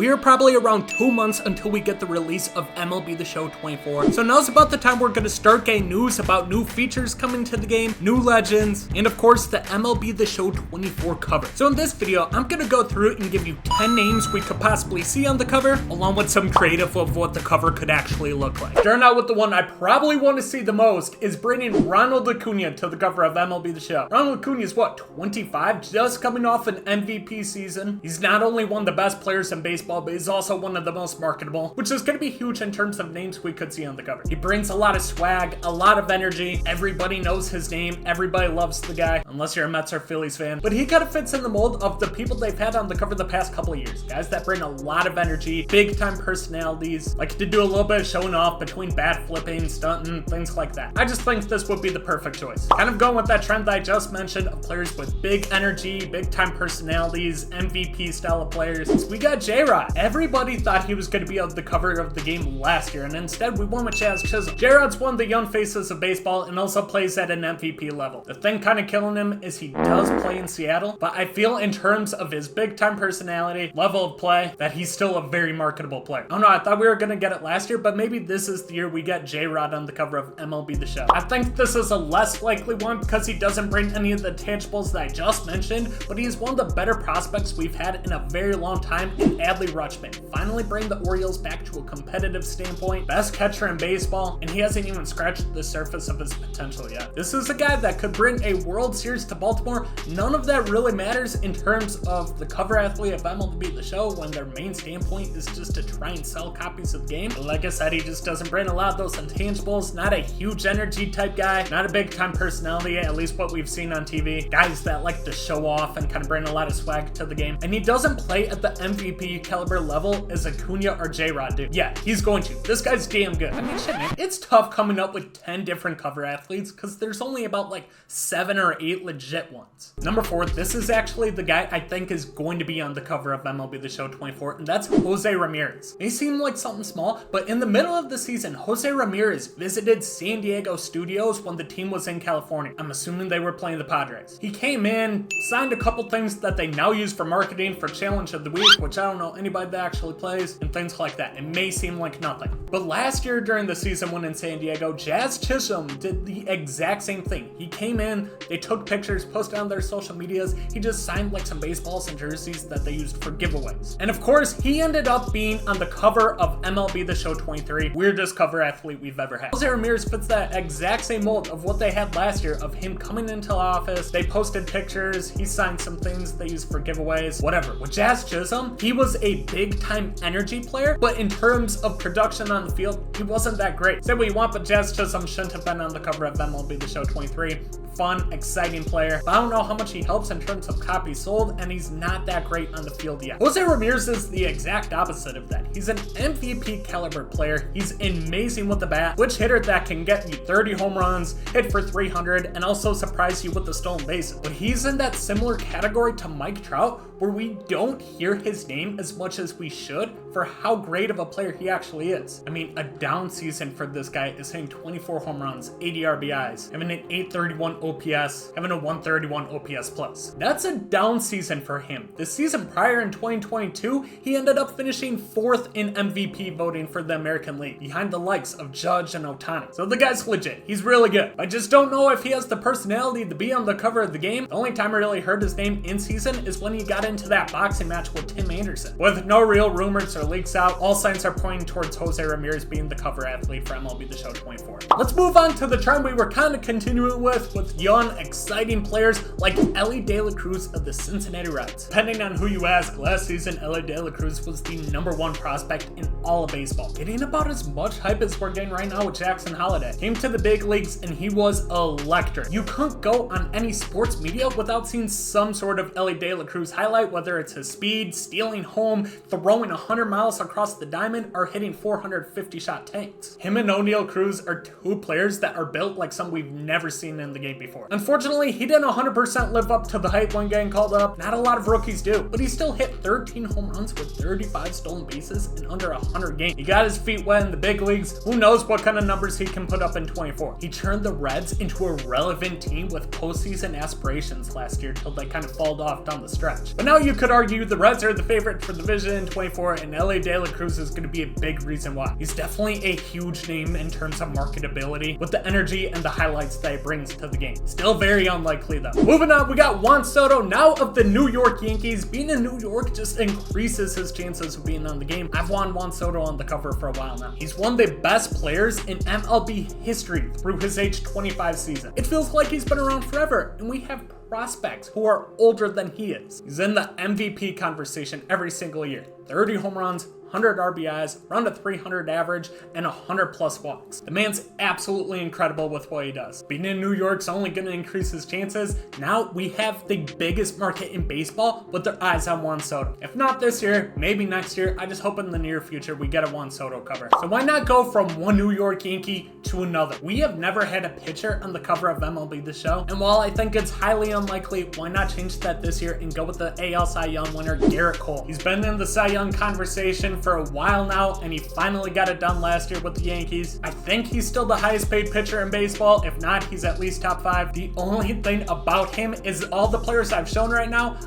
We are probably around 2 months until we get the release of MLB The Show 24. So now's about the time we're going to start getting news about new features coming to the game, new legends, and of course the MLB The Show 24 cover. So in this video, I'm going to go through and give you 10 names we could possibly see on the cover, along with some creative of what the cover could actually look like. Starting out with the one I probably want to see the most is bringing Ronald Acuna to the cover of MLB The Show. Ronald Acuna is what, 25? Just coming off an MVP season. He's not only one of the best players in baseball, but he's also one of the most marketable, which is going to be huge in terms of names we could see on the cover. He brings a lot of swag, a lot of energy. Everybody knows his name. Everybody loves the guy, unless you're a Mets or Phillies fan. But he kind of fits in the mold of the people they've had on the cover the past couple of years. Guys that bring a lot of energy, big time personalities, like to do a little bit of showing off between bat flipping, stunting, things like that. I just think this would be the perfect choice. Kind of going with that trend that I just mentioned of players with big energy, big time personalities, MVP style of players. So we got Jarrod. Everybody thought he was going to be on the cover of the game last year, and instead we went with Jazz Chisholm. Jarrod's one of the young faces of baseball and also plays at an MVP level. The thing kind of killing him is he does play in Seattle, but I feel in terms of his big time personality, level of play, that he's still a very marketable player. I don't know, I thought we were going to get it last year, but maybe this is the year we get Jarrod on the cover of MLB The Show. I think this is a less likely one because he doesn't bring any of the tangibles that I just mentioned, but he is one of the better prospects we've had in a very long time in Adley Rutschman. Finally bring the Orioles back to a competitive standpoint, best catcher in baseball, and he hasn't even scratched the surface of his potential yet. This is a guy that could bring a World Series to Baltimore. None of that really matters in terms of the cover athlete of MLB The Show when their main standpoint is just to try and sell copies of the game. But like I said, he just doesn't bring a lot of those intangibles. Not a huge energy type guy, not a big time personality, at least what we've seen on TV. Guys that like to show off and kind of bring a lot of swag to the game. And he doesn't play at the MVP caliber level as Acuna or Jarrod do. Yeah, he's going to. This guy's damn good. I mean, shit, man. It's tough coming up with 10 different cover athletes because there's only about like 7 or 8 legit ones. Number 4, this is actually the guy I think is going to be on the cover of MLB The Show 24, and that's Jose Ramirez. May seem like something small, but in the middle of the season, Jose Ramirez visited San Diego studios when the team was in California. I'm assuming they were playing the Padres. He came in, signed a couple things that they now use for marketing for Challenge of the Week, which I don't know anybody that actually plays, and things like that. It may seem like nothing. But last year during the season when in San Diego, Jazz Chisholm did the exact same thing. He came in, they took pictures, posted on their social medias. He just signed like some baseballs and jerseys that they used for giveaways. And of course, he ended up being on the cover of MLB The Show 23, weirdest cover athlete we've ever had. Jose Ramirez fits that exact same mold of what they had last year of him coming into office. They posted pictures, he signed some things they used for giveaways, whatever. With Jazz Chisholm, he was a big time energy player, but in terms of production on the field, he wasn't that great. Say what you want, but Jazz Chisholm shouldn't have been on the cover of MLB The Show 23. Fun, exciting player, but I don't know how much he helps in terms of copies sold, and he's not that great on the field yet. Jose Ramirez is the exact opposite of that. He's an MVP caliber player. He's amazing with the bat, which hitter that can get you 30 home runs, hit for 300, and also surprise you with the stolen bases. But he's in that similar category to Mike Trout, where we don't hear his name as much as we should for how great of a player he actually is. I mean, a down season for this guy is hitting 24 home runs, 80 RBIs, having an 831 OPS, having a 131 OPS plus. That's a down season for him. The season prior in 2022, he ended up finishing 4th in MVP voting for the American League, behind the likes of Judge and Ohtani. So the guy's legit. He's really good. I just don't know if he has the personality to be on the cover of the game. The only time I really heard his name in season is when he got into that boxing match with Tim Anderson. With no real rumors or leaks out, all signs are pointing towards Jose Ramirez being the cover athlete for MLB The Show 24. Let's move on to the trend we were kind of continuing with young, exciting players like Eloy De La Cruz of the Cincinnati Reds. Depending on who you ask, last season Eloy De La Cruz was the #1 prospect in all of baseball, getting about as much hype as we're getting right now with Jackson Holliday. Came to the big leagues and he was electric. You couldn't go on any sports media without seeing some sort of Eloy De La Cruz highlight, whether it's his speed, stealing home, throwing 100 miles across the diamond, or hitting 450 shot tanks. Him and O'Neal Cruz are 2 players that are built like some we've never seen in the game before. Unfortunately, he didn't 100% live up to the hype when getting called up. Not a lot of rookies do, but he still hit 13 home runs with 35 stolen bases in under 100 games. He got his feet wet in the big leagues. Who knows what kind of numbers he can put up in 24. He turned the Reds into a relevant team with postseason aspirations last year till they kind of falled off down the stretch. But now you could argue the Reds are the favorite for the division in 24, and Eloy De La Cruz is going to be a big reason why. He's definitely a huge name in terms of marketability with the energy and the highlights that he brings to the game. Still very unlikely though. Moving on, we got Juan Soto, now of the New York Yankees. Being in New York just increases his chances of being on the game. I've wanted Juan Soto on the cover for a while now. He's one of the best players in MLB history through his age 25 season. It feels like he's been around forever, and we have prospects who are older than he is. He's in the MVP conversation every single year. 30 home runs, 100 RBIs, around a 300 average, and 100 plus walks. The man's absolutely incredible with what he does. Being in New York's only going to increase his chances. Now we have the biggest market in baseball with their eyes on Juan Soto. If not this year, maybe next year. I just hope in the near future we get a Juan Soto cover. So why not go from one New York Yankee to another? We have never had a pitcher on the cover of MLB The Show, and while I think it's highly unlikely, why not change that this year and go with the AL Cy Young winner, Garett Cole. He's been in the Cy Young conversation for a while now, and he finally got it done last year with the Yankees. I think he's still the highest paid pitcher in baseball. If not, he's at least top 5. The only thing about him is all the players I've shown right now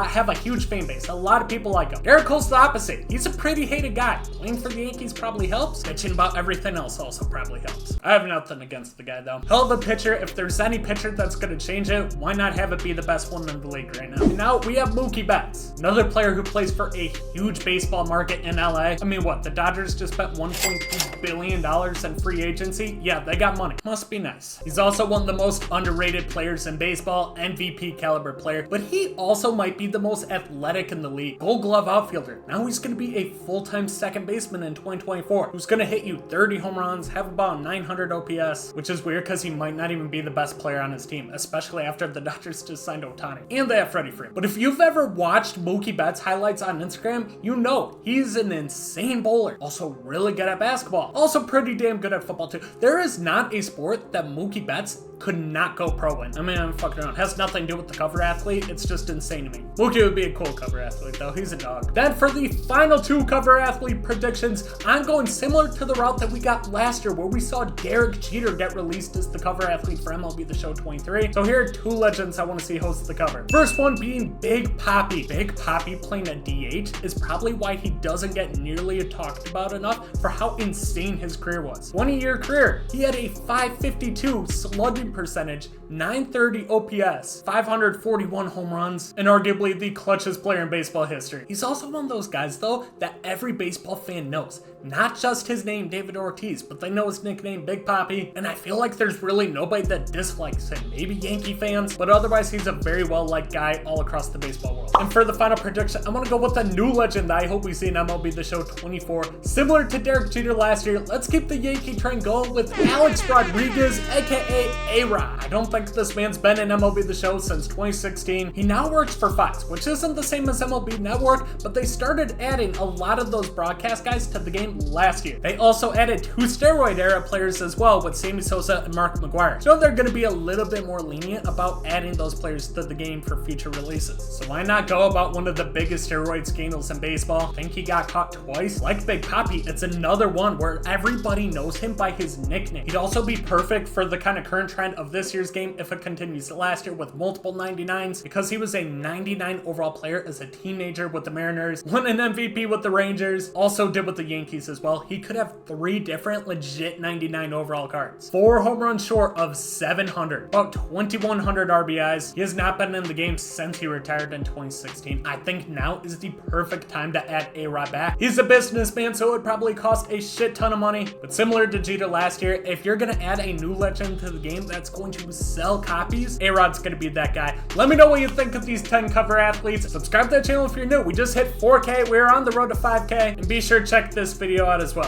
have a huge fan base. A lot of people like him. Garett Cole's the opposite. He's a pretty hated guy. Playing for the Yankees probably helps. Bitching about everything else also probably helps. I have nothing against the guy though. Hell of a pitcher. If there's any pitcher that's going to change it, why not have it be the best one in the league right now? And now we have Mooki Betts, another player who plays for a huge baseball market in LA. I mean, what? The Dodgers just spent $1.2 billion in free agency? Yeah, they got money. Must be nice. He's also one of the most underrated players in baseball, MVP caliber player, but he also might be the most athletic in the league. Gold Glove outfielder. Now he's going to be a full-time second baseman in 2024, who's going to hit you 30 home runs, have about 900 OPS, which is weird because he might not even be the best player on his team, especially after the Dodgers just signed Ohtani. And they have Freddie Freeman. But if you've ever watched Mooki Betts highlights on Instagram, you know he's an insane bowler. Also really good at basketball. Also pretty damn good at football too. There is not a sport that Mooki Betts could not go pro in. I mean, I'm fucking around. It has nothing to do with the cover athlete. It's just insane to me. Mooki would be a cool cover athlete though. He's a dog. Then for the final 2 cover athlete predictions, I'm going similar to the route that we got last year where we saw Derek Jeter get released as the cover athlete for MLB The Show 23. So here are 2 legends I want to see host the cover. First one being Big Papi. Big Papi playing a DH is probably why he doesn't get nearly talked about enough for how insane his career was. 20-year career. He had a 552 slugging percentage, 930 OPS, 541 home runs, and arguably the clutchest player in baseball history. He's also one of those guys though that every baseball fan knows. Not just his name, David Ortiz, but they know his nickname, Big Papi, and I feel like there's really nobody that dislikes him. Maybe Yankee fans, but otherwise he's a very well-liked guy all across the baseball world. And for the final prediction, I'm gonna go with a new legend that I hope we see in MLB The Show 24. Similar to Derek Jeter last year, let's keep the Yankee train going with Alex Rodriguez, aka A-Rod. I don't think this man's been in MLB The Show since 2016. He now works for Fox, which isn't the same as MLB Network, but they started adding a lot of those broadcast guys to the game last year. They also added 2 steroid era players as well with Sammy Sosa and Mark McGwire. So they're going to be a little bit more lenient about adding those players to the game for future releases. So why not go about one of the biggest steroid scandals in baseball? I think he got caught twice. Like Big Papi, it's another one where everybody knows him by his nickname. He'd also be perfect for the kind of current trend of this year's game if it continues last year with multiple 99s, because he was a 99 overall player as a teenager with the Mariners, won an MVP with the Rangers, also did with the Yankees as well. He could have 3 different legit 99 overall cards. 4 home runs short of 700, about 2,100 RBIs. He has not been in the game since he retired in 2016. I think now is the perfect time to add A-Rod back. He's a businessman, so it would probably cost a shit ton of money, but similar to Jeter last year, if you're gonna add a new legend to the game that's going to sell copies, A-Rod's gonna be that guy. Let me know what you think of these 10 cover athletes. Subscribe to the channel if you're new. We just hit 4K. We're on the road to 5K, and be sure to check this video out as well.